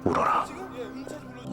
울어라.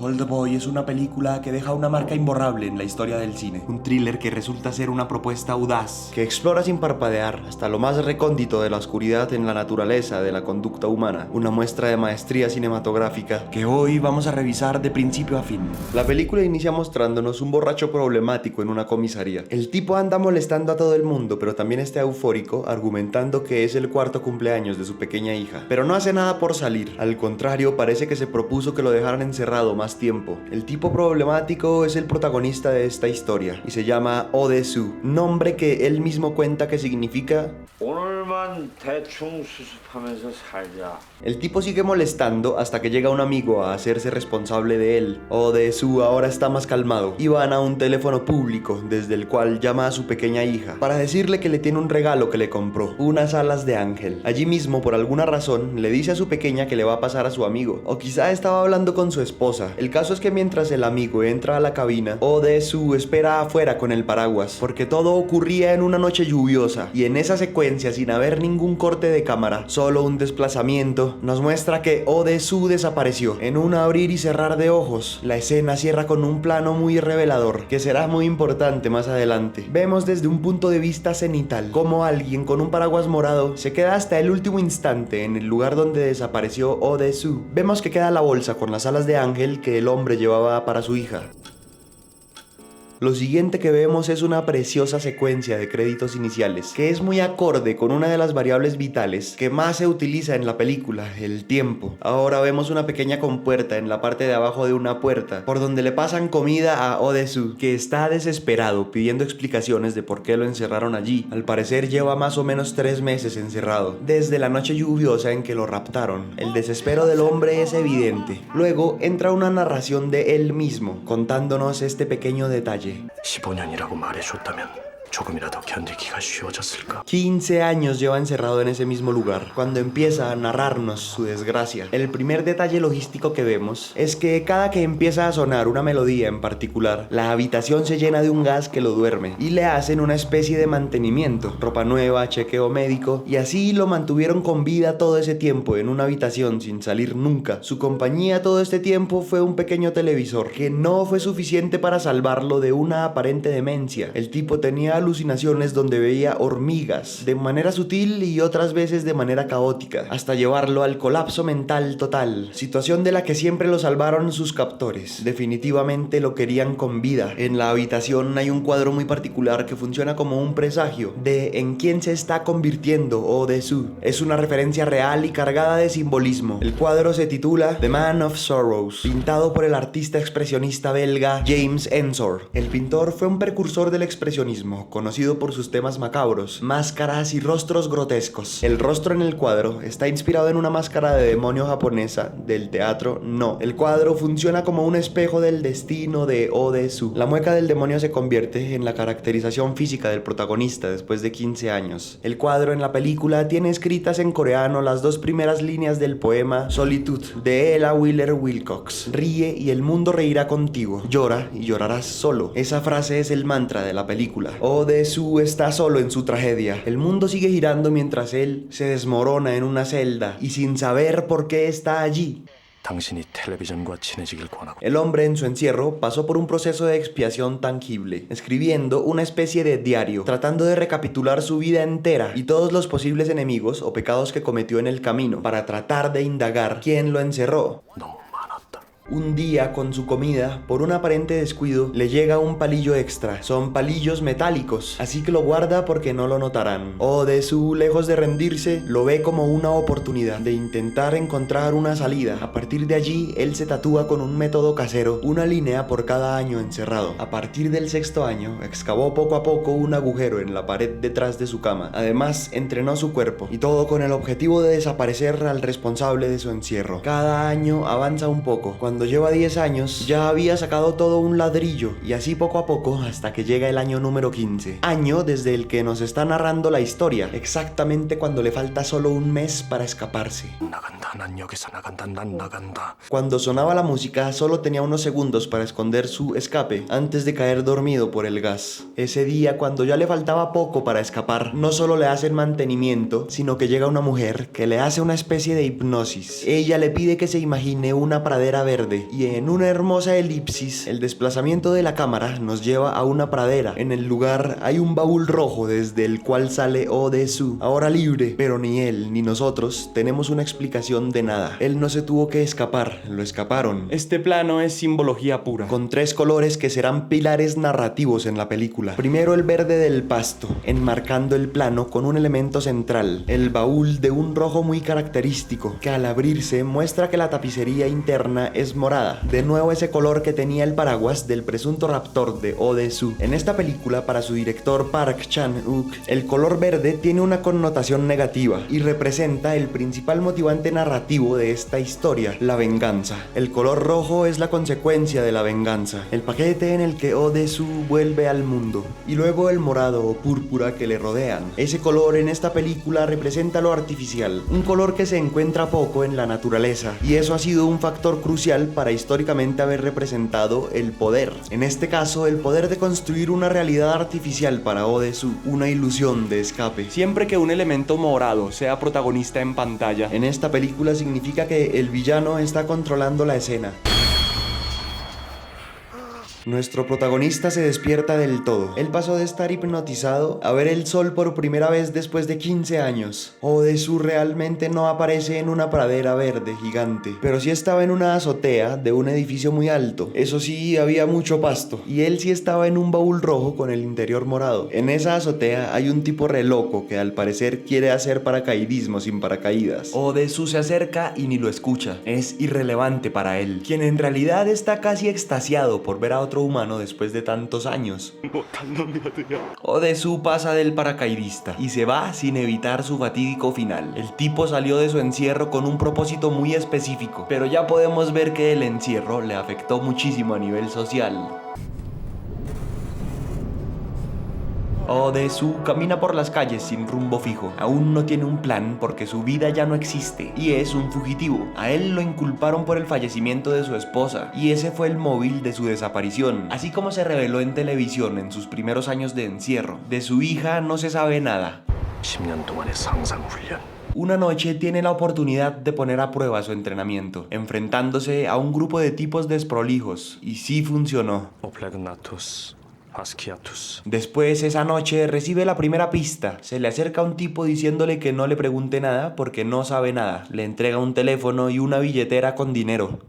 Oldboy es una película que deja una marca imborrable en la historia del cine. Un thriller que resulta ser una propuesta audaz, que explora sin parpadear hasta lo más recóndito de la oscuridad en la naturaleza de la conducta humana. Una muestra de maestría cinematográfica que hoy vamos a revisar de principio a fin. La película inicia mostrándonos un borracho problemático en una comisaría. El tipo anda molestando a todo el mundo, pero también está eufórico, argumentando que es el cuarto cumpleaños de su pequeña hija. Pero no hace nada por salir. Al contrario, parece que se propuso que lo dejaran encerrado más tiempo. El tipo problemático es el protagonista de esta historia y se llama Odesu, nombre que él mismo cuenta que significa 오늘만 대충 수습하면서 살자. El tipo sigue molestando hasta que llega un amigo a hacerse responsable de él. Odesu ahora está más calmado y van a un teléfono público desde el cual llama a su pequeña hija para decirle que le tiene un regalo que le compró, unas alas de ángel. Allí mismo, por alguna razón, le dice a su pequeña que le va a pasar a su amigo, o quizá estaba hablando con su esposa. El caso es que mientras el amigo entra a la cabina, Odesu espera afuera con el paraguas, porque todo ocurría en una noche lluviosa, y en esa secuencia, sin haber ningún corte de cámara, solo un desplazamiento, nos muestra que Odesu desapareció. En un abrir y cerrar de ojos, la escena cierra con un plano muy revelador, que será muy importante más adelante. Vemos desde un punto de vista cenital cómo alguien con un paraguas morado se queda hasta el último instante en el lugar donde desapareció Odesu. Vemos que queda la bolsa con las alas de ángel que el hombre llevaba para su hija. Lo siguiente que vemos es una preciosa secuencia de créditos iniciales, que es muy acorde con una de las variables vitales que más se utiliza en la película, el tiempo. Ahora vemos una pequeña compuerta en la parte de abajo de una puerta, por donde le pasan comida a Odesu, que está desesperado pidiendo explicaciones de por qué lo encerraron allí. Al parecer lleva más o menos 3 meses encerrado, desde la noche lluviosa en que lo raptaron. El desespero del hombre es evidente. Luego entra una narración de él mismo, contándonos este pequeño detalle. 15년이라고 말해줬다면 조금이라도 견디기가 쉬워졌을까? 15 años lleva encerrado en ese mismo lugar, cuando empieza a narrarnos su desgracia. El primer detalle logístico que vemos es que cada que empieza a sonar una melodía en particular, la habitación se llena de un gas que lo duerme y le hacen una especie de mantenimiento, ropa nueva, chequeo médico, y así lo mantuvieron con vida todo ese tiempo en una habitación sin salir nunca. Su compañía todo este tiempo fue un pequeño televisor que no fue suficiente para salvarlo de una aparente demencia. El tipo tenía alucinaciones donde veía hormigas de manera sutil y otras veces de manera caótica, hasta llevarlo al colapso mental total, situación de la que siempre lo salvaron sus captores. Definitivamente lo querían con vida. En la habitación hay un cuadro muy particular que funciona como un presagio de en quién se está convirtiendo Odesu. Es una referencia real y cargada de simbolismo. El cuadro se titula The Man of Sorrows, pintado por el artista expresionista belga James Ensor. El pintor fue un precursor del expresionismo, conocido por sus temas macabros, máscaras y rostros grotescos. El rostro en el cuadro está inspirado en una máscara de demonio japonesa del teatro No. El cuadro funciona como un espejo del destino de Odesu. La mueca del demonio se convierte en la caracterización física del protagonista después de 15 años. El cuadro en la película tiene escritas en coreano las 2 primeras líneas del poema Solitude de Ella Wheeler Wilcox. Ríe y el mundo reirá contigo. Llora y llorarás solo. Esa frase es el mantra de la película. Odesu está solo en su tragedia. El mundo sigue girando mientras él se desmorona en una celda y sin saber por qué está allí. 당신이 텔레비전과 친해지길 권하고 El hombre en su encierro pasó por un proceso de expiación tangible, escribiendo una especie de diario, tratando de recapitular su vida entera y todos los posibles enemigos o pecados que cometió en el camino, para tratar de indagar quién lo encerró. 너무 많았다. Un día, con su comida, por un aparente descuido, le llega un palillo extra. Son palillos metálicos, así que lo guarda porque no lo notarán. Odesu, lejos de rendirse, lo ve como una oportunidad de intentar encontrar una salida. A partir de allí, él se tatúa con un método casero, una línea por cada año encerrado. A partir del 6º año, excavó poco a poco un agujero en la pared detrás de su cama. Además, entrenó su cuerpo, y todo con el objetivo de desaparecer al responsable de su encierro. Cada año avanza un poco. Cuando cuando lleva 10 años ya había sacado todo un ladrillo, y así poco a poco hasta que llega el año número 15. Año desde el que nos está narrando la historia, exactamente cuando le falta solo un mes para escaparse. 나간다. 난 여기서 나간다. 난 나간다. Cuando sonaba la música solo tenía unos segundos para esconder su escape antes de caer dormido por el gas. Ese día, cuando ya le faltaba poco para escapar, no solo le hacen mantenimiento, sino que llega una mujer que le hace una especie de hipnosis. Ella le pide que se imagine una pradera verde, y en una hermosa elipsis, el desplazamiento de la cámara nos lleva a una pradera. En el lugar hay un baúl rojo desde el cual sale Odesu, ahora libre, pero ni él ni nosotros tenemos una explicación de nada. Él no se tuvo que escapar, lo escaparon. Este plano es simbología pura, con 3 colores que serán pilares narrativos en la película. Primero, el verde del pasto, enmarcando el plano con un elemento central, el baúl de un rojo muy característico, que al abrirse muestra que la tapicería interna es morada, de nuevo ese color que tenía el paraguas del presunto raptor de Odesu. En esta película, para su director Park Chan-wook, el color verde tiene una connotación negativa y representa el principal motivante narrativo de esta historia, la venganza. El color rojo es la consecuencia de la venganza, el paquete en el que Odesu vuelve al mundo, y luego el morado o púrpura que le rodean. Ese color en esta película representa lo artificial, un color que se encuentra poco en la naturaleza, y eso ha sido un factor crucial para históricamente haber representado el poder. En este caso, el poder de construir una realidad artificial para Odesu, una ilusión de escape. Siempre que un elemento morado sea protagonista en pantalla, en esta película significa que el villano está controlando la escena. Nuestro protagonista se despierta del todo. Él pasó de estar hipnotizado a ver el sol por primera vez después de 15 años. Odesu realmente no aparece en una pradera verde gigante, pero sí estaba en una azotea de un edificio muy alto. Eso sí, había mucho pasto, y él sí estaba en un baúl rojo con el interior morado. En esa azotea hay un tipo re loco que al parecer quiere hacer paracaidismo sin paracaídas. Odesu se acerca y ni lo escucha. Es irrelevante para él, quien en realidad está casi extasiado por ver a otro humano después de tantos años. Odesu pasa del paracaidista y se va sin evitar su fatídico final. El tipo salió de su encierro con un propósito muy específico, pero ya podemos ver que el encierro le afectó muchísimo a nivel social. Odesu camina por las calles sin rumbo fijo. Aún no tiene un plan porque su vida ya no existe y es un fugitivo. A él lo inculparon por el fallecimiento de su esposa y ese fue el móvil de su desaparición. Así como se reveló en televisión en sus primeros años de encierro. De su hija no se sabe nada. 10년 동안의 상상 훈련. Una noche tiene la oportunidad de poner a prueba su entrenamiento, enfrentándose a un grupo de tipos desprolijos, y sí funcionó. 오플레그나투스, 바스키아투스. Después, esa noche, recibe la primera pista. Se le acerca un tipo diciéndole que no le pregunte nada porque no sabe nada. Le entrega un teléfono y una billetera con dinero.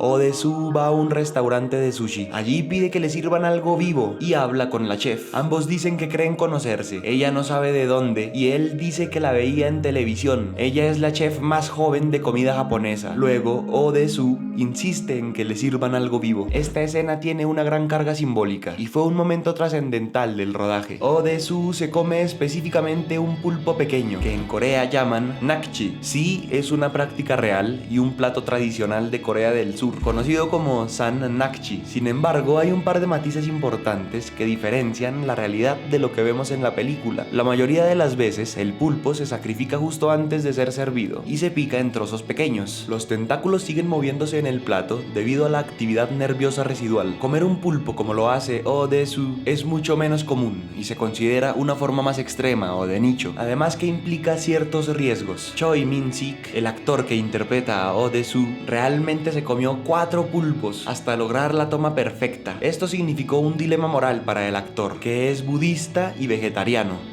Odesu va a un restaurante de sushi. Allí pide que le sirvan algo vivo y habla con la chef. Ambos dicen que creen conocerse. Ella no sabe de dónde y él dice que la veía en televisión. Ella es la chef más joven de comida japonesa. Luego, Odesu insiste en que le sirvan algo vivo. Esta escena tiene una gran carga simbólica y fue un momento trascendental del rodaje. Odesu se come específicamente un pulpo pequeño, que en Corea llaman nakji. Sí, es una práctica real y un plato tradicional de Corea del Sur, conocido como san nakji. Sin embargo, hay un par de matices importantes que diferencian la realidad de lo que vemos en la película. La mayoría de las veces, el pulpo se sacrifica justo antes de ser servido y se pica en trozos pequeños. Los tentáculos siguen moviéndose en el plato debido a la actividad nerviosa residual. Comer un pulpo como lo hace Odesu es mucho menos común y se considera una forma más extrema o de nicho, además que implica ciertos riesgos. Choi Min-sik, el actor que interpreta a Odesu, realmente se comió 4 pulpos hasta lograr la toma perfecta. Esto significó un dilema moral para el actor, que es budista y vegetariano.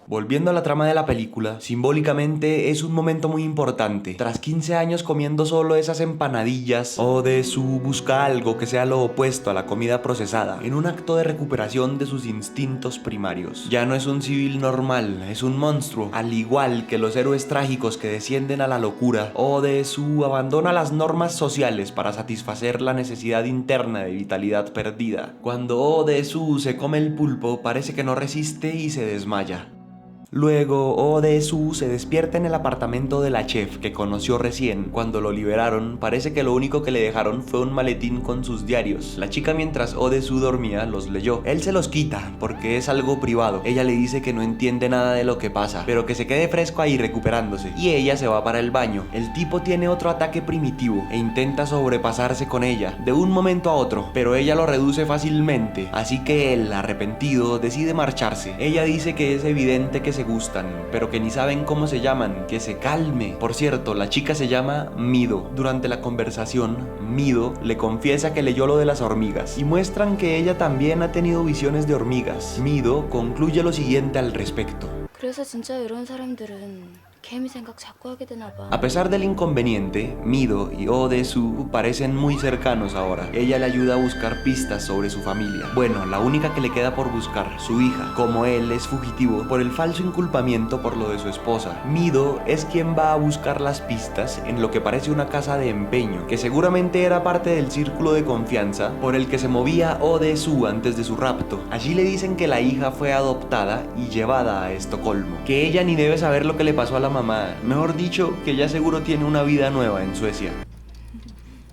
Volviendo a la trama de la película, simbólicamente es un momento muy importante. Tras 15 años comiendo solo esas empanadillas, Odesu busca algo que sea lo opuesto a la comida procesada, en un acto de recuperación de sus instintos primarios. Ya no es un civil normal, es un monstruo. Al igual que los héroes trágicos que descienden a la locura, Odesu abandona las normas sociales para satisfacer la necesidad interna de vitalidad perdida. Cuando Odesu se come el pulpo, parece que no resiste y se desmaya. Luego, Oh Dae-soo se despierta en el apartamento de la chef que conoció recién. Cuando lo liberaron, parece que lo único que le dejaron fue un maletín con sus diarios. La chica, mientras Oh Dae-soo dormía, los leyó. Él se los quita porque es algo privado. Ella le dice que no entiende nada de lo que pasa, pero que se quede fresco ahí recuperándose. Y ella se va para el baño. El tipo tiene otro ataque primitivo e intenta sobrepasarse con ella de un momento a otro, pero ella lo reduce fácilmente, así que él, arrepentido, decide marcharse. Ella dice que es evidente que se gustan, pero que ni saben cómo se llaman, que se calme. Por cierto, la chica se llama Mido. Durante la conversación, Mido le confiesa que leyó lo de las hormigas y muestran que ella también ha tenido visiones de hormigas. Mido concluye lo siguiente al respecto. 그래서 진짜 이런 사람들은 개미 생각 자꾸 하게 되나 봐. A pesar del inconveniente, Mido y Oh Dae-soo parecen muy cercanos ahora. Ella le ayuda a buscar pistas sobre su familia. Bueno, la única que le queda por buscar, su hija. Como él es fugitivo por el falso inculpamiento por lo de su esposa, Mido es quien va a buscar las pistas en lo que parece una casa de empeño, que seguramente era parte del círculo de confianza por el que se movía Oh Dae-soo antes de su rapto. Allí le dicen que la hija fue adoptada y llevada a Estocolmo, que ella ni debe saber lo que le pasó a la mamá, mejor dicho, que ella seguro tiene una vida nueva en Suecia.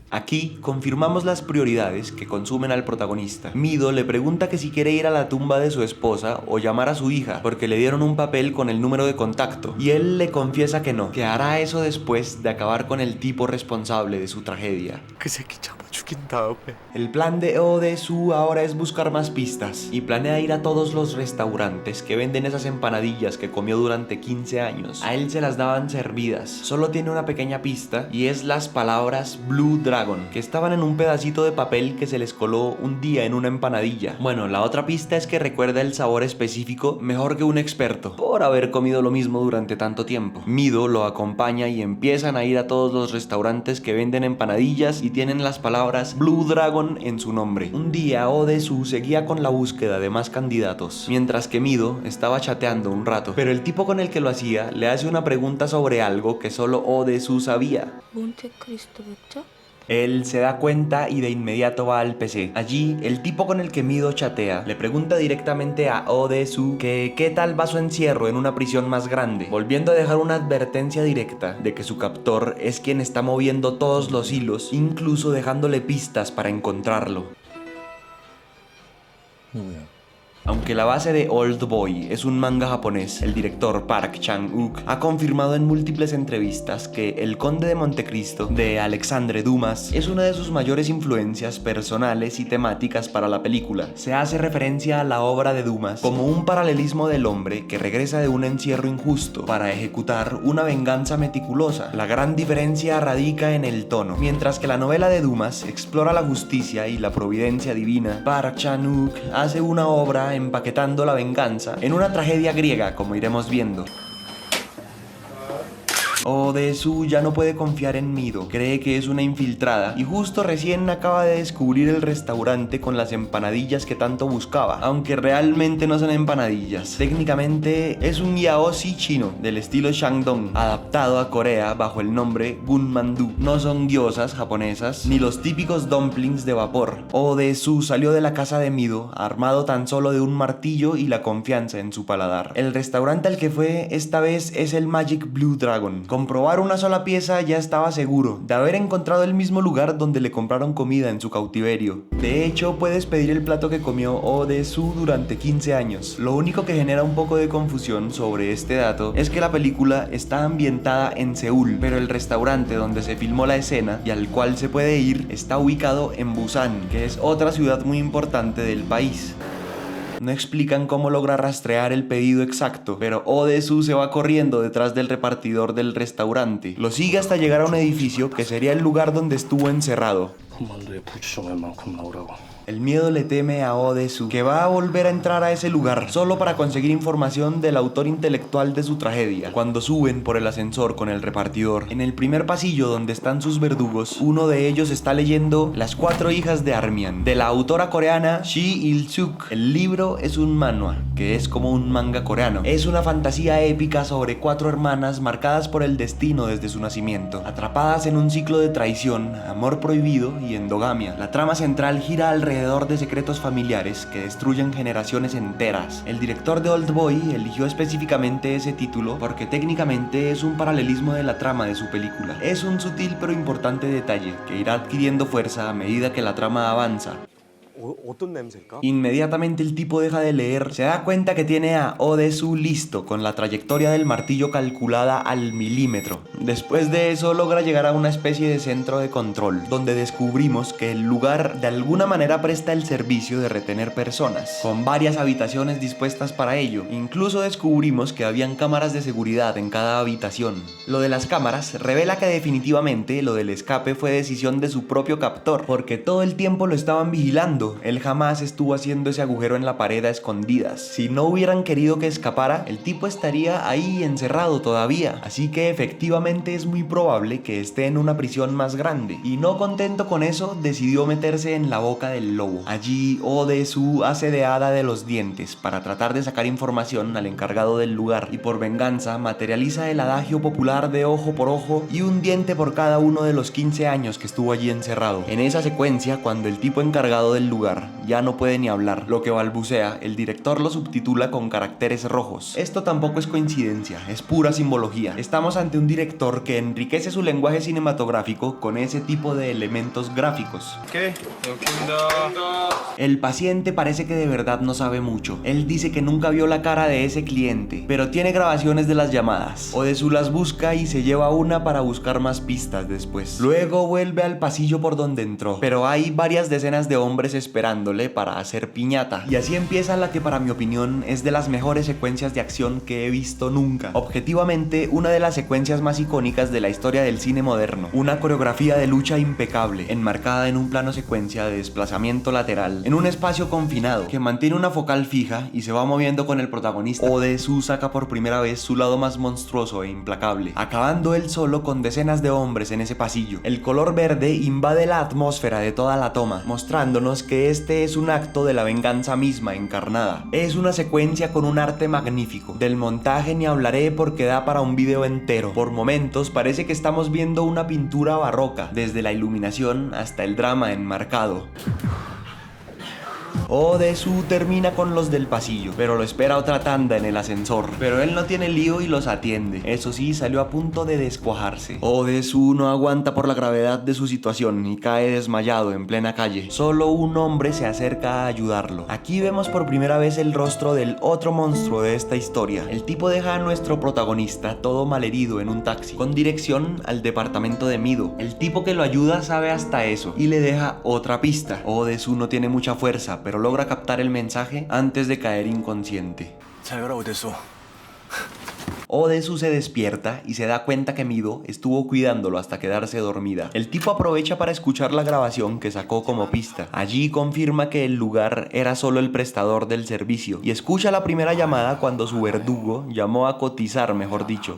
Aquí confirmamos las prioridades que consumen al protagonista. Mido le pregunta que si quiere ir a la tumba de su esposa o llamar a su hija, porque le dieron un papel con el número de contacto, y él le confiesa que no, que hará eso después de acabar con el tipo responsable de su tragedia. 그 새끼 잡아 죽인 다음에 El plan de Oh Dae-soo ahora es buscar más pistas y planea ir a todos los restaurantes que venden esas empanadillas que comió durante 15 años. A él se las daban servidas. Solo tiene una pequeña pista y es las palabras Blue Dragon, que estaban en un pedacito de papel que se les coló un día en una empanadilla. Bueno, la otra pista es que recuerda el sabor específico mejor que un experto, por haber comido lo mismo durante tanto tiempo. Mido lo acompaña y empiezan a ir a todos los restaurantes que venden empanadillas y tienen las palabras Blue Dragon en su nombre. Un día Oh Dae-soo seguía con la búsqueda de más candidatos, mientras que Mido estaba chateando un rato, pero el tipo con el que lo hacía le hace una pregunta sobre algo que solo Oh Dae-soo sabía. 몬테크리스토 백작? Él se da cuenta y de inmediato va al PC. Allí, el tipo con el que Mido chatea le pregunta directamente a Oh Dae-soo que qué tal va su encierro en una prisión más grande, volviendo a dejar una advertencia directa de que su captor es quien está moviendo todos los hilos, incluso dejándole pistas para encontrarlo. Aunque la base de Old Boy es un manga japonés, el director Park Chan-wook ha confirmado en múltiples entrevistas que El Conde de Montecristo, de Alexandre Dumas, es una de sus mayores influencias personales y temáticas para la película. Se hace referencia a la obra de Dumas como un paralelismo del hombre que regresa de un encierro injusto para ejecutar una venganza meticulosa. La gran diferencia radica en el tono. Mientras que la novela de Dumas explora la justicia y la providencia divina, Park Chan-wook hace una obra empaquetando la venganza en una tragedia griega, como iremos viendo. Oh Dae-soo ya no puede confiar en Mido, cree que es una infiltrada y justo recién acaba de descubrir el restaurante con las empanadillas que tanto buscaba, aunque realmente no son empanadillas. Técnicamente es un yaozi chino del estilo Shandong, adaptado a Corea bajo el nombre Gunmandu. No son gyozas japonesas ni los típicos dumplings de vapor. Oh Dae-soo salió de la casa de Mido armado tan solo de un martillo y la confianza en su paladar. El restaurante al que fue esta vez es el Magic Blue Dragon. Con probar una sola pieza ya estaba seguro de haber encontrado el mismo lugar donde le compraron comida en su cautiverio. De hecho, puedes pedir el plato que comió Oh Dae-soo durante 15 años. Lo único que genera un poco de confusión sobre este dato es que la película está ambientada en Seúl, pero el restaurante donde se filmó la escena y al cual se puede ir está ubicado en Busan, que es otra ciudad muy importante del país. No explican cómo logra rastrear el pedido exacto, pero Oh Dae-soo se va corriendo detrás del repartidor del restaurante. Lo sigue hasta llegar a un edificio que sería el lugar donde estuvo encerrado. 한반도에 부추종할 만큼 나오라고. El miedo le teme a Oh Dae-soo, que va a volver a entrar a ese lugar solo para conseguir información del autor intelectual de su tragedia. Cuando suben por el ascensor con el repartidor, en el primer pasillo donde están sus verdugos, uno de ellos está leyendo Las 4 hijas de Armian, de la autora coreana Shi Il-suk. El libro es un manhwa, que es como un manga coreano. Es una fantasía épica sobre 4 hermanas marcadas por el destino desde su nacimiento, atrapadas en un ciclo de traición, amor prohibido y endogamia. La trama central gira alrededor alrededor de secretos familiares que destruyen generaciones enteras. El director de Oldboy eligió específicamente ese título porque técnicamente es un paralelismo de la trama de su película. Es un sutil pero importante detalle que irá adquiriendo fuerza a medida que la trama avanza. Inmediatamente el tipo deja de leer, se da cuenta que tiene a Odesu listo, con la trayectoria del martillo calculada al milímetro. Después de eso logra llegar a una especie de centro de control, donde descubrimos que el lugar de alguna manera presta el servicio de retener personas, con varias habitaciones dispuestas para ello. Incluso descubrimos que habían cámaras de seguridad en cada habitación. Lo de las cámaras revela que definitivamente lo del escape fue decisión de su propio captor, porque todo el tiempo lo estaban vigilando. Él jamás estuvo haciendo ese agujero en la pared a escondidas. Si no hubieran querido que escapara, el tipo estaría ahí encerrado todavía. Así que efectivamente es muy probable que esté en una prisión más grande. Y no contento con eso, decidió meterse en la boca del lobo. Allí Odesu hace de hada de los dientes para tratar de sacar información al encargado del lugar. Y por venganza materializa el adagio popular de ojo por ojo y un diente por cada uno de los 15 años que estuvo allí encerrado. En esa secuencia, cuando el tipo encargado del lugar ya no puede ni hablar, lo que balbucea, el director lo subtitula con caracteres rojos. Esto tampoco es coincidencia, es pura simbología. Estamos ante un director que enriquece su lenguaje cinematográfico con ese tipo de elementos gráficos. El paciente parece que de verdad no sabe mucho. Él dice que nunca vio la cara de ese cliente, pero tiene grabaciones de las llamadas. Odesu las busca y se lleva una para buscar más pistas después. Luego vuelve al pasillo por donde entró, pero hay varias decenas de hombres esperándole para hacer piñata. Y así empieza la que para mi opinión es de las mejores secuencias de acción que he visto nunca. Objetivamente, una de las secuencias más icónicas de la historia del cine moderno. Una coreografía de lucha impecable, enmarcada en un plano secuencia de desplazamiento lateral, en un espacio confinado, que mantiene una focal fija y se va moviendo con el protagonista. Odesu saca por primera vez su lado más monstruoso e implacable, acabando él solo con decenas de hombres en ese pasillo. El color verde invade la atmósfera de toda la toma, mostrándonos que este es un acto de la venganza misma encarnada. Es una secuencia con un arte magnífico. Del montaje ni hablaré porque da para un video entero. Por momentos parece que estamos viendo una pintura barroca, desde la iluminación hasta el drama enmarcado. Odesu termina con los del pasillo, pero lo espera otra tanda en el ascensor. Pero él no tiene lío y los atiende. Eso sí, salió a punto de descuajarse. Odesu no aguanta por la gravedad de su situación y cae desmayado en plena calle. Solo un hombre se acerca a ayudarlo. Aquí vemos por primera vez el rostro del otro monstruo de esta historia. El tipo deja a nuestro protagonista todo malherido en un taxi, con dirección al departamento de Mido. El tipo que lo ayuda sabe hasta eso y le deja otra pista. Odesu no tiene mucha fuerza, pero logra captar el mensaje antes de caer inconsciente. Odesu se despierta y se da cuenta que Mido estuvo cuidándolo hasta quedarse dormida. El tipo aprovecha para escuchar la grabación que sacó como pista. Allí confirma que el lugar era solo el prestador del servicio y escucha la primera llamada cuando su verdugo llamó a cotizar, mejor dicho.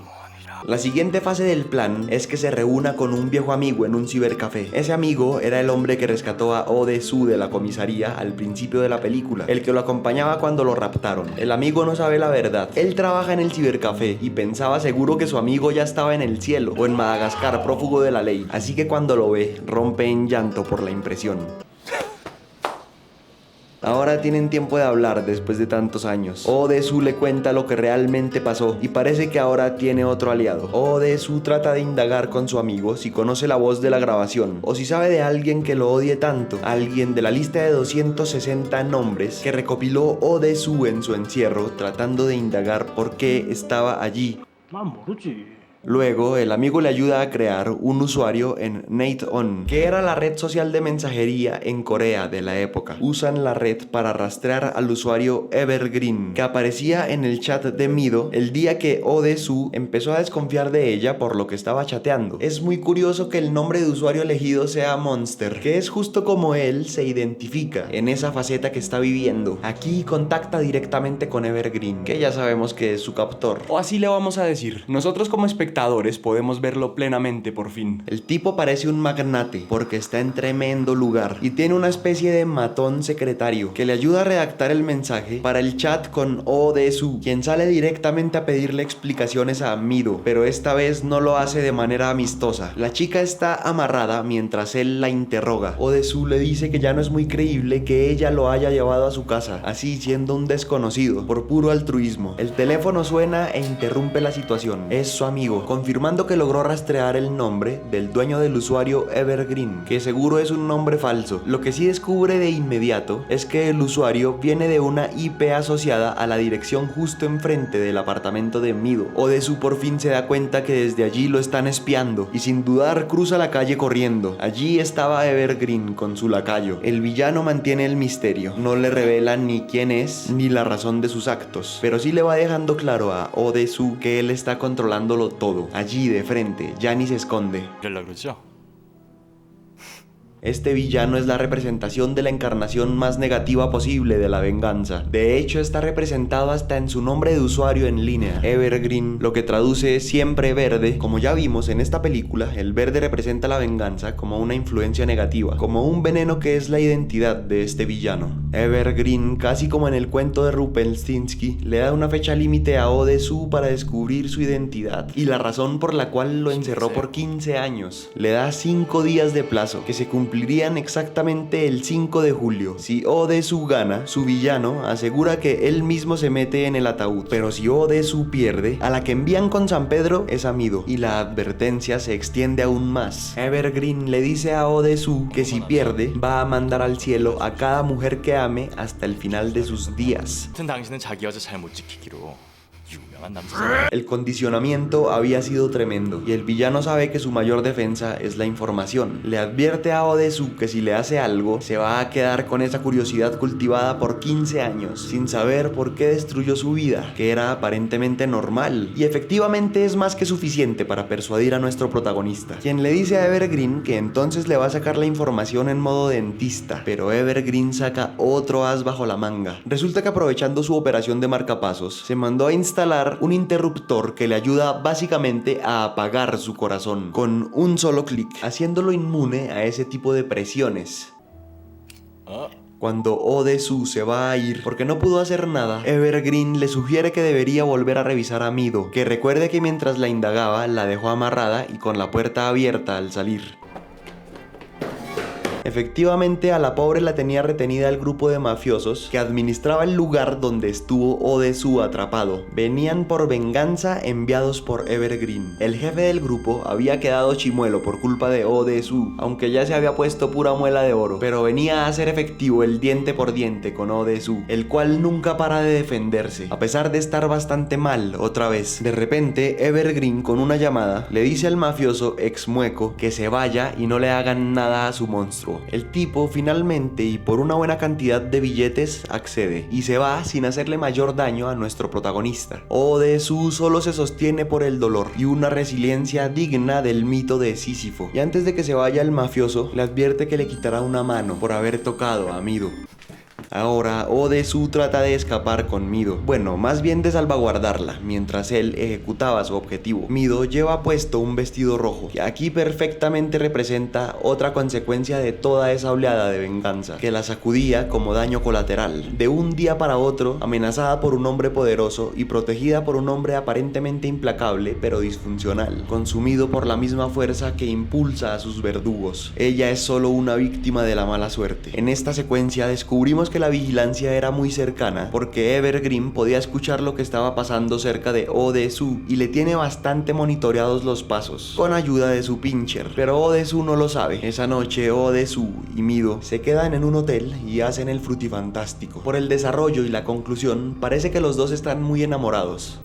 La siguiente fase del plan es que se reúna con un viejo amigo en un cibercafé. Ese amigo era el hombre que rescató a Odesu de la comisaría al principio de la película, el que lo acompañaba cuando lo raptaron. El amigo no sabe la verdad. Él trabaja en el cibercafé y pensaba seguro que su amigo ya estaba en el cielo o en Madagascar prófugo de la ley. Así que cuando lo ve, rompe en llanto por la impresión. Ahora tienen tiempo de hablar después de tantos años. Odesu le cuenta lo que realmente pasó y parece que ahora tiene otro aliado. Odesu trata de indagar con su amigo si conoce la voz de la grabación o si sabe de alguien que lo odie tanto. Alguien de la lista de 260 nombres que recopiló Odesu en su encierro, tratando de indagar por qué estaba allí. Luego, el amigo le ayuda a crear un usuario en NateOn, que era la red social de mensajería en Corea de la época. Usan la red para rastrear al usuario Evergreen, que aparecía en el chat de Mido el día que Odesu empezó a desconfiar de ella por lo que estaba chateando. Es muy curioso que el nombre de usuario elegido sea Monster, que es justo como él se identifica en esa faceta que está viviendo. Aquí contacta directamente con Evergreen, que ya sabemos que es su captor. O así le vamos a decir. Nosotros como espectadores espectadores podemos verlo plenamente por fin. El tipo parece un magnate porque está en tremendo lugar y tiene una especie de matón secretario que le ayuda a redactar el mensaje para el chat con Odesu, quien sale directamente a pedirle explicaciones a Mido, pero esta vez no lo hace de manera amistosa. La chica está amarrada mientras él la interroga. Odesu le dice que ya no es muy creíble que ella lo haya llevado a su casa, así siendo un desconocido, por puro altruismo. El teléfono suena e interrumpe la situación. Es su amigo, confirmando que logró rastrear el nombre del dueño del usuario Evergreen, que seguro es un nombre falso. Lo que sí descubre de inmediato es que el usuario viene de una IP asociada a la dirección justo enfrente del apartamento de Mido. Odesu por fin se da cuenta que desde allí lo están espiando y sin dudar cruza la calle corriendo. Allí estaba Evergreen con su lacayo. El villano mantiene el misterio, no le revela ni quién es ni la razón de sus actos, pero sí le va dejando claro a Odesu que él está controlándolo todo. Allí de frente, ya ni se esconde. 이러려고 그러죠? Este villano es la representación de la encarnación más negativa posible de la venganza. De hecho, está representado hasta en su nombre de usuario en línea, Evergreen, lo que traduce siempre verde. Como ya vimos en esta película, el verde representa la venganza como una influencia negativa, como un veneno que es la identidad de este villano. Evergreen, casi como en el cuento de Rumpelstiltskin, le da una fecha límite a Odesu para descubrir su identidad y la razón por la cual lo encerró por 15 años. Le da 5 días de plazo, que se cumplirían exactamente el 5 de julio. Si Odesu gana, su villano asegura que él mismo se mete en el ataúd, pero si Odesu pierde, a la que envían con San Pedro es a Mido, y la advertencia se extiende aún más. Evergreen le dice a Odesu que si pierde, va a mandar al cielo a cada mujer que ame hasta el final de sus días. 같은 당신은 자기 여자 잘 못 지키기로 유명한 남자잖아. El condicionamiento había sido tremendo y el villano sabe que su mayor defensa es la información. Le advierte a Odesu que si le hace algo, se va a quedar con esa curiosidad cultivada por 15 años, sin saber por qué destruyó su vida, que era aparentemente normal. Y efectivamente es más que suficiente para persuadir a nuestro protagonista, quien le dice a Evergreen que entonces le va a sacar la información en modo dentista. Pero Evergreen saca otro as bajo la manga. Resulta que aprovechando su operación de marcapasos, se mandó a instalar un interruptor que le ayuda básicamente a apagar su corazón con un solo clic, haciéndolo inmune a ese tipo de presiones. Cuando Odesu se va a ir porque no pudo hacer nada, Evergreen le sugiere que debería volver a revisar a Mido, que recuerde que mientras la indagaba la dejó amarrada y con la puerta abierta al salir. Efectivamente, a la pobre la tenía retenida el grupo de mafiosos que administraba el lugar donde estuvo Odesu atrapado. Venían por venganza enviados por Evergreen. El jefe del grupo había quedado chimuelo por culpa de Odesu, aunque ya se había puesto pura muela de oro, pero venía a hacer efectivo el diente por diente con Odesu, el cual nunca para de defenderse, a pesar de estar bastante mal otra vez. De repente, Evergreen con una llamada le dice al mafioso ex mueco que se vaya y no le hagan nada a su monstruo. El tipo finalmente y por una buena cantidad de billetes accede y se va sin hacerle mayor daño a nuestro protagonista. Odesu solo se sostiene por el dolor y una resiliencia digna del mito de Sísifo. Y antes de que se vaya el mafioso, le advierte que le quitará una mano por haber tocado a Mido. Ahora, Odesu trata de escapar con Mido. Bueno, más bien de salvaguardarla, mientras él ejecutaba su objetivo. Mido lleva puesto un vestido rojo, que aquí perfectamente representa otra consecuencia de toda esa oleada de venganza, que la sacudía como daño colateral. De un día para otro, amenazada por un hombre poderoso y protegida por un hombre aparentemente implacable, pero disfuncional, consumido por la misma fuerza que impulsa a sus verdugos. Ella es solo una víctima de la mala suerte. En esta secuencia descubrimos que la vigilancia era muy cercana, porque Evergreen podía escuchar lo que estaba pasando cerca de Odesu y le tiene bastante monitoreados los pasos, con ayuda de su pincher, pero Odesu no lo sabe. Esa noche Odesu y Mido se quedan en un hotel y hacen el frutifantástico. Por el desarrollo y la conclusión, parece que los dos están muy enamorados.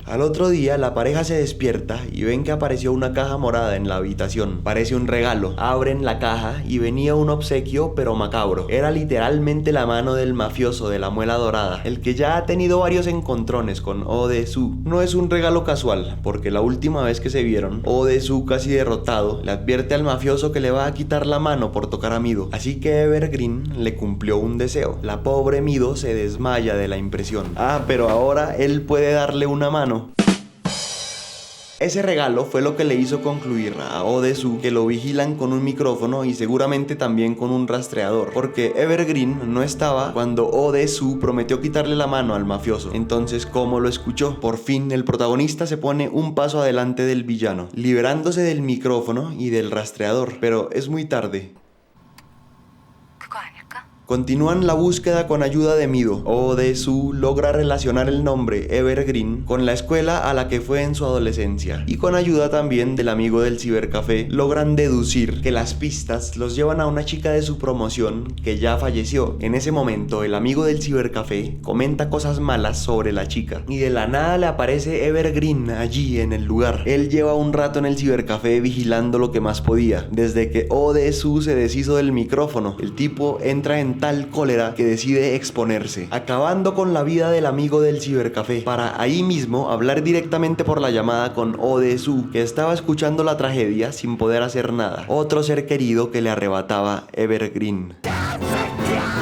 Al otro día, la pareja se despierta y ven que apareció una caja morada en la habitación. Parece un regalo. Abren la caja y venía un obsequio, pero macabro. Era literalmente la mano del mafioso de la muela dorada, el que ya ha tenido varios encontrones con Odesu. No es un regalo casual, porque la última vez que se vieron, Odesu, casi derrotado, le advierte al mafioso que le va a quitar la mano por tocar a Mido. Así que Evergreen le cumplió un deseo. La pobre Mido se desmaya de la impresión. Pero ahora él puede darle una mano. Ese regalo fue lo que le hizo concluir a Oh-Dae-soo que lo vigilan con un micrófono y seguramente también con un rastreador, porque Evergreen no estaba cuando Oh-Dae-soo prometió quitarle la mano al mafioso. Entonces, ¿cómo lo escuchó? Por fin, el protagonista se pone un paso adelante del villano, liberándose del micrófono y del rastreador, pero es muy tarde. 그거 아닐까? Continúan la búsqueda con ayuda de Mido. Oh-Dae-soo logra relacionar el nombre Evergreen con la escuela a la que fue en su adolescencia, y con ayuda también del amigo del cibercafé logran deducir que las pistas los llevan a una chica de su promoción que ya falleció. En ese momento el amigo del cibercafé comenta cosas malas sobre la chica y de la nada le aparece Evergreen allí en el lugar. Él lleva un rato en el cibercafé vigilando lo que más podía. Desde que Oh-Dae-soo se deshizo del micrófono, el tipo entra en tal cólera que decide exponerse, acabando con la vida del amigo del cibercafé, para ahí mismo hablar directamente por la llamada con Oh-Dae-soo, que estaba escuchando la tragedia sin poder hacer nada. Otro ser querido que le arrebataba Evergreen.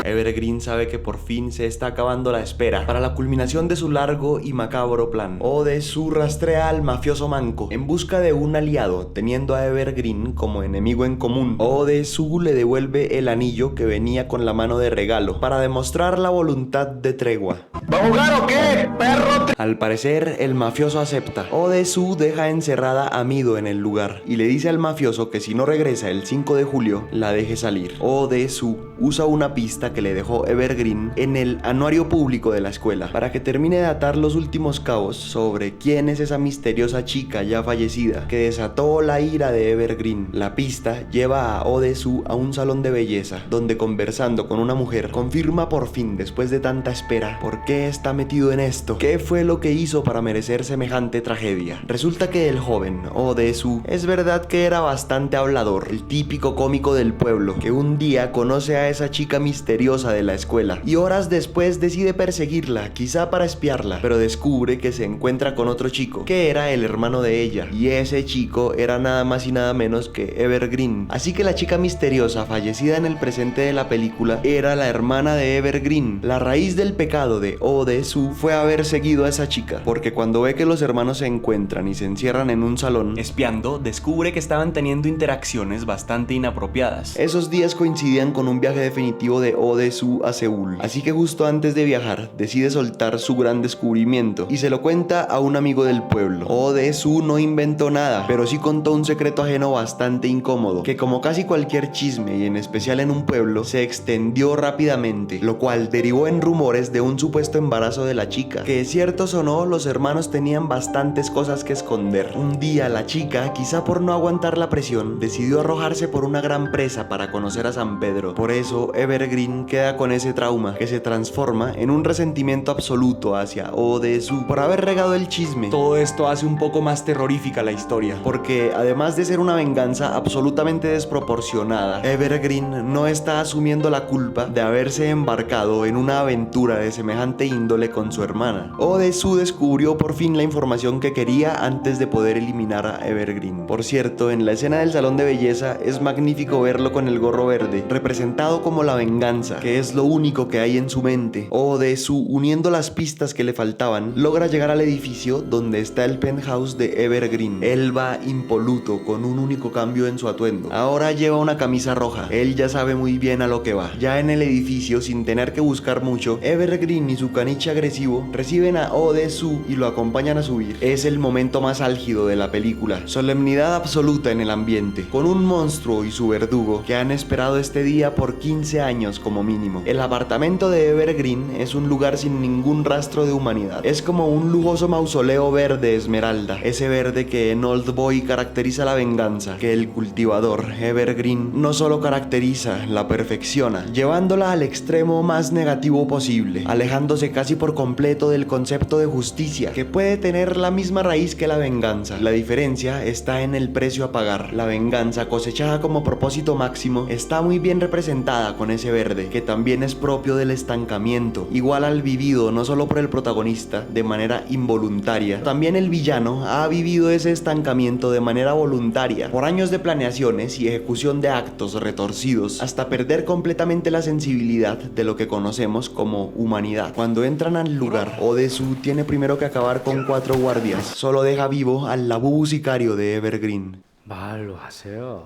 Evergreen sabe que por fin se está acabando la espera para la culminación de su largo y macabro plan. Oh-Dae-soo rastrea al mafioso manco en busca de un aliado, teniendo a Evergreen como enemigo en común. Oh-Dae-soo le devuelve el anillo que venía con la mano de regalo para demostrar la voluntad de tregua. ¿Va a jugar o qué, perro? Al parecer, el mafioso acepta. Oh-Dae-soo deja encerrada a Mido en el lugar y le dice al mafioso que si no regresa el 5 de julio, la deje salir. Oh-Dae-soo usa una pista que le dejó Evergreen en el anuario público de la escuela para que termine de atar los últimos cabos sobre quién es esa misteriosa chica ya fallecida que desató la ira de Evergreen. La pista lleva a Oh-Dae-soo a un salón de belleza donde, conversando con una mujer, confirma por fin, después de tanta espera, por qué está metido en esto, qué fue lo que hizo para merecer semejante tragedia. Resulta que el joven Oh-Dae-soo es verdad que era bastante hablador, el típico cómico del pueblo que un día conoce a esa chica misteriosa de la escuela y horas después decide perseguirla, quizá para espiarla, pero descubre que se encuentra con otro chico que era el hermano de ella, y ese chico era nada más y nada menos que Evergreen. Así que la chica misteriosa fallecida en el presente de la película era la hermana de Evergreen. La raíz del pecado de Oh-Dae-soo fue haber seguido a esa chica, porque cuando ve que los hermanos se encuentran y se encierran en un salón Espiando, descubre que estaban teniendo interacciones bastante inapropiadas. esos días coincidían con un viaje definitivo de Oh-Dae-soo a Seúl, así que justo antes de viajar decide soltar su gran descubrimiento y se lo cuenta a un amigo del pueblo. Oh-Dae-soo no inventó nada, pero sí contó un secreto ajeno bastante incómodo, que como casi cualquier chisme y en especial en un pueblo, se extendió rápidamente, lo cual derivó en rumores de un supuesto embarazo de la chica, que ciertos o no, los hermanos tenían bastantes cosas que esconder. Un día la chica, quizá por no aguantar la presión, decidió arrojarse por una gran presa para conocer a San Pedro. Por eso Evergreen queda con ese trauma que se transforma en un resentimiento absoluto hacia Oh-Dae-soo por haber regado el chisme. Todo esto hace un poco más terrorífica la historia. Porque además de ser una venganza absolutamente desproporcionada, Evergreen no está asumiendo la culpa de haberse embarcado en una aventura de semejante índole con su hermana. Oh-Dae-soo descubrió por fin la información que quería antes de poder eliminar a Evergreen. Por cierto, en la escena del salón de belleza es magnífico verlo con el gorro verde, representado como la venganza, que es lo único que hay en su mente. Oh-Dae-soo, uniendo las pistas que le faltaban, logra llegar al edificio donde está el penthouse de Evergreen. Él va impoluto, con un único cambio en su atuendo. Ahora lleva una camisa roja. Él ya sabe muy bien a lo que va. Ya en el edificio, sin tener que buscar mucho, Evergreen y su caniche agresivo reciben a Oh-Dae-soo y lo acompañan a subir. Es el momento más álgido de la película. Solemnidad absoluta en el ambiente, con un monstruo y su verdugo que han esperado este día por 15 años como mínimo. El apartamento de Evergreen es un lugar sin ningún rastro de humanidad. Es como un lujoso mausoleo verde esmeralda, ese verde que en Old Boy caracteriza la venganza, que el cultivador Evergreen no solo caracteriza, la perfecciona, llevándola al extremo más negativo posible, alejándose casi por completo del concepto de justicia, que puede tener la misma raíz que la venganza. La diferencia está en el precio a pagar. La venganza, cosechada como propósito máximo, está muy bien representada con ese verde, borde, que también es propio del estancamiento, igual al vivido no solo por el protagonista de manera involuntaria, también el villano ha vivido ese estancamiento de manera voluntaria, por años de planeaciones y ejecución de actos retorcidos, hasta perder completamente la sensibilidad de lo que conocemos como humanidad. Cuando entran al lugar, Odesu tiene primero que acabar con 4 guardias, solo deja vivo al labubu sicario de Evergreen. 말로 하세요.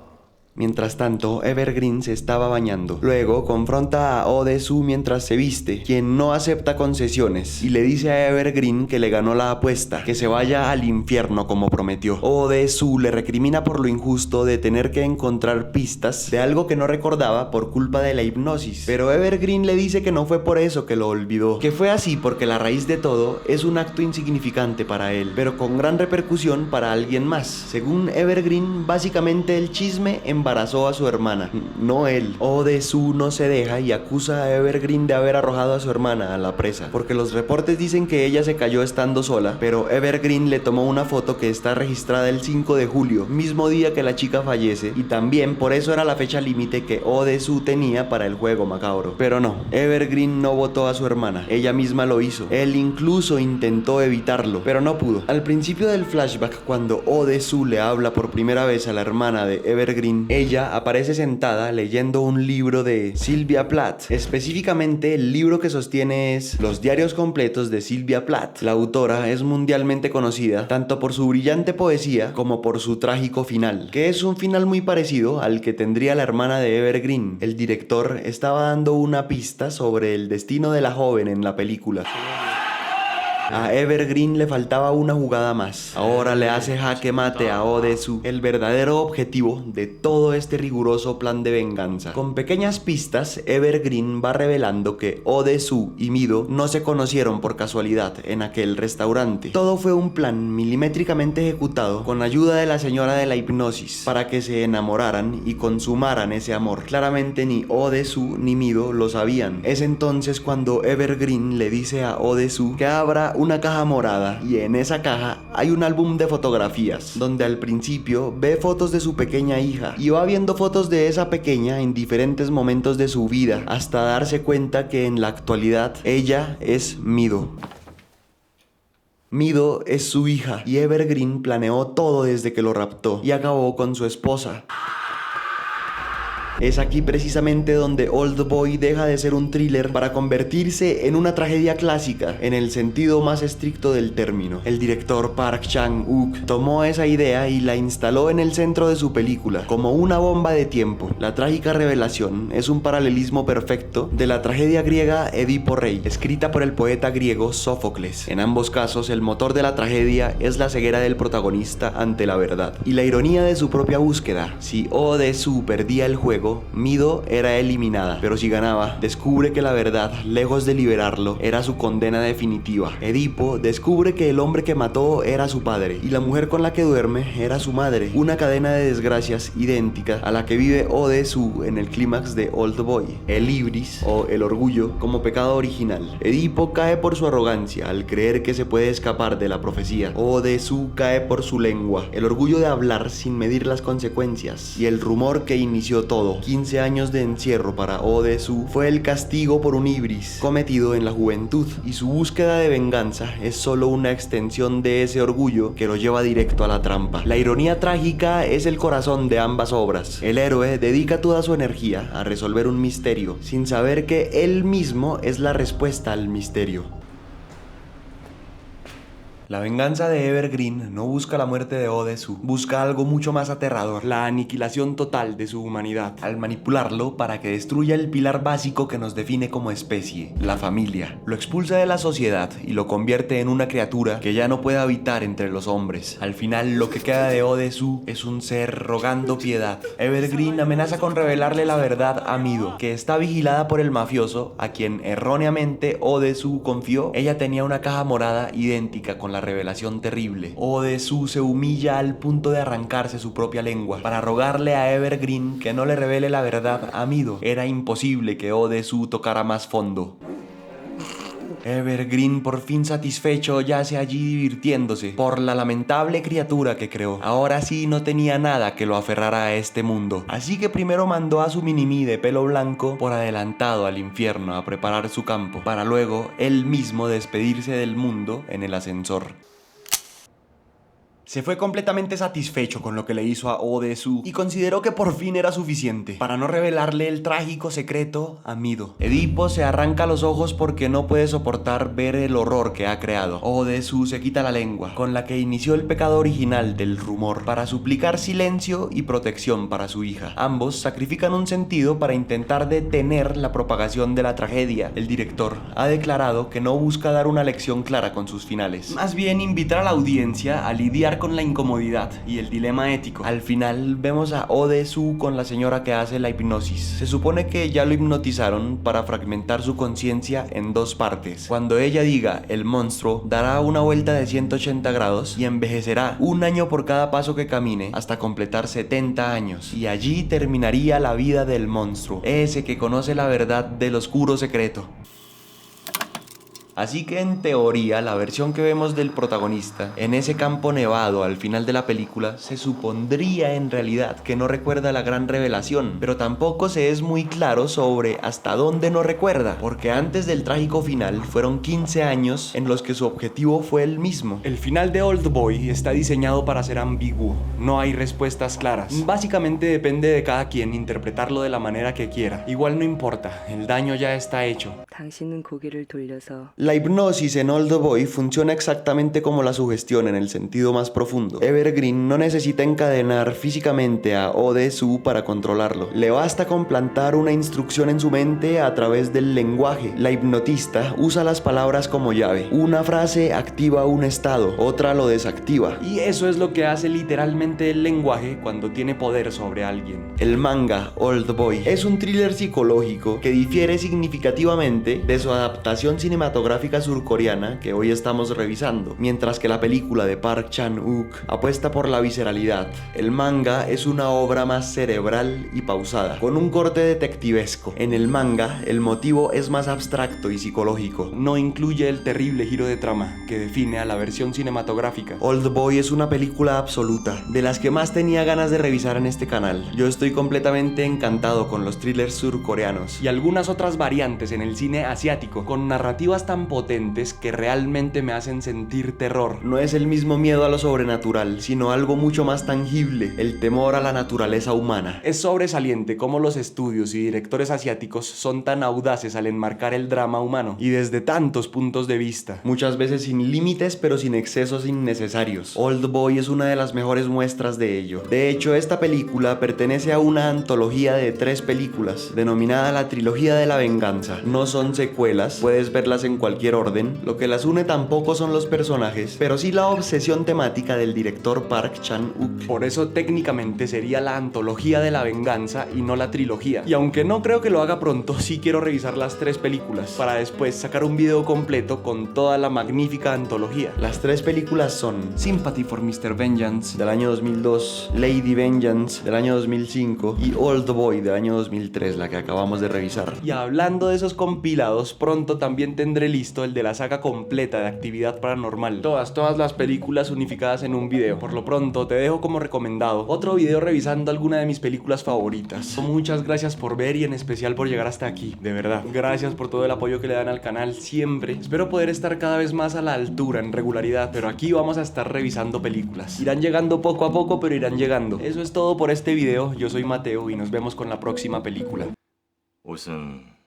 Mientras tanto, Evergreen se estaba bañando. Luego confronta a Odesu mientras se viste, quien no acepta concesiones, y le dice a Evergreen que le ganó la apuesta, que se vaya al infierno como prometió. Odesu le recrimina por lo injusto de tener que encontrar pistas de algo que no recordaba por culpa de la hipnosis, pero Evergreen le dice que no fue por eso que lo olvidó, que fue así porque la raíz de todo es un acto insignificante para él, pero con gran repercusión para alguien más. Según Evergreen, básicamente el chisme embarazó a su hermana, no él. Odesu no se deja y acusa a Evergreen de haber arrojado a su hermana a la presa, porque los reportes dicen que ella se cayó estando sola, pero Evergreen le tomó una foto que está registrada el 5 de julio, mismo día que la chica fallece, y también por eso era la fecha límite que Odesu tenía para el juego macabro. Pero no, Evergreen no votó a su hermana, ella misma lo hizo. Él incluso intentó evitarlo, pero no pudo. Al principio del flashback, cuando Odesu le habla por primera vez a la hermana de Evergreen, ella aparece sentada leyendo un libro de Sylvia Plath. Específicamente, el libro que sostiene es Los diarios completos de Sylvia Plath. La autora es mundialmente conocida tanto por su brillante poesía como por su trágico final, que es un final muy parecido al que tendría la hermana de Evergreen. El director estaba dando una pista sobre el destino de la joven en la película. A Evergreen le faltaba una jugada más. Ahora le hace jaque mate a Odesu, el verdadero objetivo de todo este riguroso plan de venganza. Con pequeñas pistas, Evergreen va revelando que Odesu y Mido no se conocieron por casualidad en aquel restaurante. Todo fue un plan milimétricamente ejecutado con ayuda de la señora de la hipnosis para que se enamoraran y consumaran ese amor. Claramente ni Odesu ni Mido lo sabían. Es entonces cuando Evergreen le dice a Odesu que abra una caja morada, y en esa caja hay un álbum de fotografías donde al principio ve fotos de su pequeña hija y va viendo fotos de esa pequeña en diferentes momentos de su vida hasta darse cuenta que en la actualidad ella es Mido. Mido es su hija y Evergreen planeó todo desde que lo raptó y acabó con su esposa. Es aquí precisamente donde Oldboy deja de ser un thriller para convertirse en una tragedia clásica, en el sentido más estricto del término. El director Park Chan-wook tomó esa idea y la instaló en el centro de su película, como una bomba de tiempo. La trágica revelación es un paralelismo perfecto de la tragedia griega Edipo Rey, escrita por el poeta griego Sófocles. En ambos casos, el motor de la tragedia es la ceguera del protagonista ante la verdad, y la ironía de su propia búsqueda. Si Odesu perdía el juego, Mido era eliminada, pero si ganaba, descubre que la verdad, lejos de liberarlo, era su condena definitiva. Edipo descubre que el hombre que mató era su padre, y la mujer con la que duerme era su madre. Una cadena de desgracias idéntica a la que vive Odesu en el clímax de Oldboy. El ibris, o el orgullo, como pecado original. Edipo cae por su arrogancia, al creer que se puede escapar de la profecía. Odesu cae por su lengua, el orgullo de hablar sin medir las consecuencias, y el rumor que inició todo. 15 años de encierro para Odesu fue el castigo por un ibris cometido en la juventud, y su búsqueda de venganza es solo una extensión de ese orgullo que lo lleva directo a la trampa. La ironía trágica es el corazón de ambas obras. El héroe dedica toda su energía a resolver un misterio, sin saber que él mismo es la respuesta al misterio. La venganza de Evergreen no busca la muerte de Odesu, busca algo mucho más aterrador, la aniquilación total de su humanidad, al manipularlo para que destruya el pilar básico que nos define como especie, la familia. Lo expulsa de la sociedad y lo convierte en una criatura que ya no puede habitar entre los hombres. Al final, lo que queda de Odesu es un ser rogando piedad. Evergreen amenaza con revelarle la verdad a Mido, que está vigilada por el mafioso, a quien erróneamente Odesu confió. Ella tenía una caja morada idéntica con la revelación terrible. Odesu se humilla al punto de arrancarse su propia lengua para rogarle a Evergreen que no le revele la verdad a Mido. Era imposible que Odesu tocara más fondo. Evergreen, por fin satisfecho, yace allí divirtiéndose por la lamentable criatura que creó. Ahora sí no tenía nada que lo aferrara a este mundo, así que primero mandó a su Minimi de pelo blanco por adelantado al infierno a preparar su campo, para luego él mismo despedirse del mundo en el ascensor. Se fue completamente satisfecho con lo que le hizo a Odesu y consideró que por fin era suficiente para no revelarle el trágico secreto a Mido. Edipo se arranca los ojos porque no puede soportar ver el horror que ha creado. Odesu se quita la lengua, con la que inició el pecado original del rumor, para suplicar silencio y protección para su hija. Ambos sacrifican un sentido para intentar detener la propagación de la tragedia. El director ha declarado que no busca dar una lección clara con sus finales, más bien invitar a la audiencia a lidiar con la incomodidad y el dilema ético. Al final vemos a Odesu con la señora que hace la hipnosis. Se supone que ya lo hipnotizaron para fragmentar su conciencia en dos partes. Cuando ella diga el monstruo, dará una vuelta de 180 grados y envejecerá 1 año por cada paso que camine hasta completar 70 años. Y allí terminaría la vida del monstruo, ese que conoce la verdad del oscuro secreto. Así que en teoría la versión que vemos del protagonista en ese campo nevado al final de la película se supondría en realidad que no recuerda la gran revelación, pero tampoco se es muy claro sobre hasta dónde no recuerda, porque antes del trágico final fueron 15 años en los que su objetivo fue el mismo. El final de Oldboy está diseñado para ser ambiguo, no hay respuestas claras. Básicamente depende de cada quien interpretarlo de la manera que quiera. Igual no importa, el daño ya está hecho. 당신은 고개를 돌려서 La hipnosis en Oldboy funciona exactamente como la sugestión en el sentido más profundo. Evergreen no necesita encadenar físicamente a Odesu para controlarlo. Le basta con plantar una instrucción en su mente a través del lenguaje. La hipnotista usa las palabras como llave. Una frase activa un estado, otra lo desactiva. Y eso es lo que hace literalmente el lenguaje cuando tiene poder sobre alguien. El manga Oldboy es un thriller psicológico que difiere significativamente de su adaptación cinematográfica surcoreana que hoy estamos revisando, mientras que la película de Park Chan-wook apuesta por la visceralidad. El manga es una obra más cerebral y pausada, con un corte detectivesco. En el manga, el motivo es más abstracto y psicológico. No incluye el terrible giro de trama que define a la versión cinematográfica. Oldboy es una película absoluta, de las que más tenía ganas de revisar en este canal. Yo estoy completamente encantado con los thrillers surcoreanos Y algunas otras variantes en el cine asiático, con narrativas tan potentes que realmente me hacen sentir terror. No es el mismo miedo a lo sobrenatural, sino algo mucho más tangible, el temor a la naturaleza humana. Es sobresaliente cómo los estudios y directores asiáticos son tan audaces al enmarcar el drama humano, y desde tantos puntos de vista. Muchas veces sin límites, pero sin excesos innecesarios. Oldboy es una de las mejores muestras de ello. De hecho, esta película pertenece a una antología de 3 películas, denominada la Trilogía de la Venganza. No son secuelas, puedes verlas en cualquier orden. Lo que las une tampoco son los personajes, pero sí la obsesión temática del director Park Chan-wook. Por eso técnicamente sería la antología de la venganza y no la trilogía. Y aunque no creo que lo haga pronto, sí quiero revisar las 3 películas para después sacar un video completo con toda la magnífica antología. Las 3 películas son Sympathy for Mr. Vengeance del año 2002, Lady Vengeance del año 2005 y Oldboy del año 2003, la que acabamos de revisar. Y hablando de esos compilados, pronto también tendré listo el de la saga completa de Actividad Paranormal. Todas las películas unificadas en un video. Por lo pronto te dejo como recomendado otro video revisando alguna de mis películas favoritas. Muchas gracias por ver y en especial por llegar hasta aquí. De verdad, gracias por todo el apoyo que le dan al canal siempre. Espero poder estar cada vez más a la altura en regularidad, pero aquí vamos a estar revisando películas. Irán llegando poco a poco, pero irán llegando. Eso es todo por este video. Yo soy Mateo y nos vemos con la próxima película. 옷은